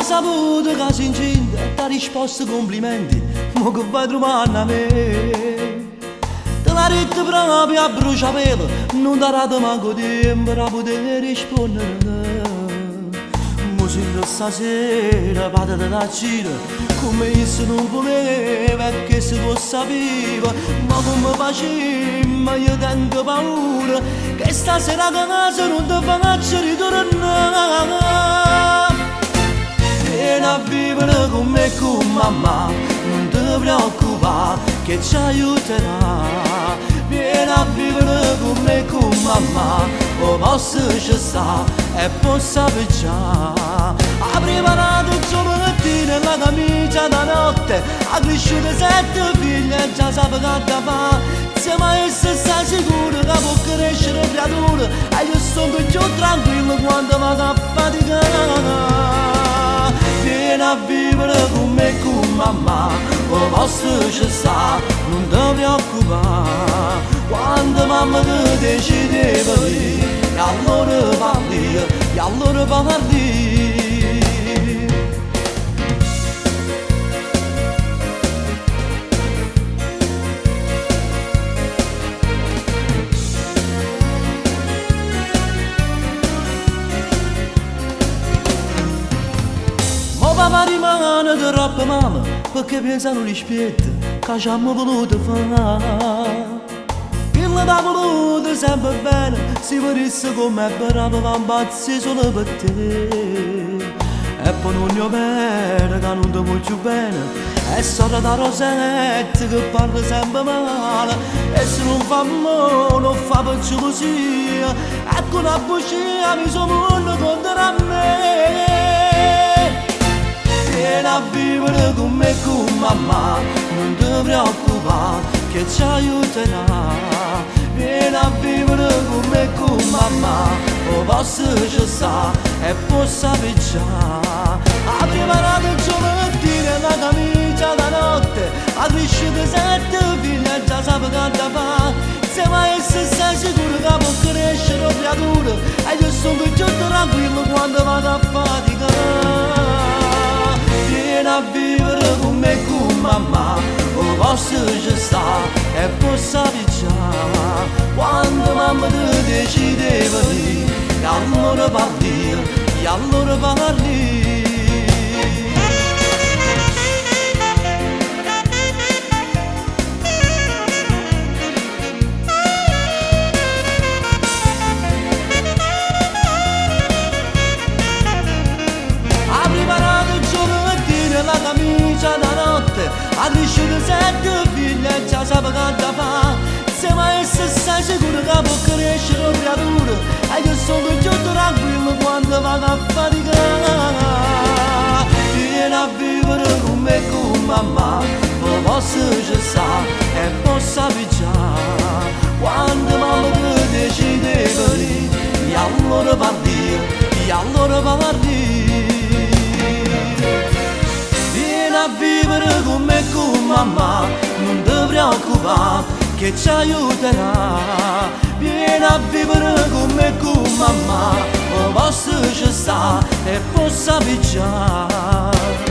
ha saputo che si incinta e ti ha risposto complimenti, ma che vai trovare a me? Te l'ha detto proprio a bruciapelo, non ti ha dato manco tempo per poter rispondere. Ma sento stasera vado da giro, come se non voleva e che se tu sapeva, ma come facemmo io tengo paura che stasera a casa non ti faccio ritornare. Vieni a vivere con me e con mamma, non ti preoccupare che ci aiuterà. Vieni a vivere con me e con mamma, o posso ci sta e posso appicciare. Ha preparato il giorno mattina la camicia da notte, ha cresciuto 7 figli e già sa che da fa. Se mai sta sicuro che può crescere creatura, e io sono più tranquillo quando vado a faticare. Vieni a vivere con me e con mamma, o posso ci sta, non ti preoccupare. Quando mamma ti decide venire, e allora parli, e allora parli. Papà rimane troppo mamma, perché pensano rispetto che ci abbiamo voluto fare. Il t'ha voluto sempre bene, si venisse come è bravo che impazzi solo per te. E poi non gli bene che non ti voglio bene, è storia da Rosetta che parla sempre male. E se non fa male, non fa per gelosia, e con la bugia mi sono mondo contro a me. Vieni a vivere con me e con mamma, non ti preoccupare che ci aiuterà. Vieni a vivere con me e con mamma, o posso ci sta e posso appicciare. Ha preparato il giorno mattina la camicia da notte, ha cresciuto 7 figli e già sa che da fa. Se mai stai sicuro che può crescere creatura, e io sono più tranquillo quando vado a faticare. Vieni a vivere con me e con mamma, o posso ci sta e posso appicciare. Quando mamma ti decide venire, e allora parli, e allora parli. La camicia da notte, ha cresciuto 7 figli e già sa che da fa. Se mai stai sicuro che può crescere creatura, e io sono più tranquillo quando vado a faticare. Vieni a vivere con me e con mamma, o posso ci sta e posso appicciare. Quando mamma ti decide venire, e allora parli, e allora parli. Vieni a vivere con me e con mamma, non ti preoccupare che ci aiuterà. Vieni a vivere con me e con mamma, o posso ci sta e posso appicciare.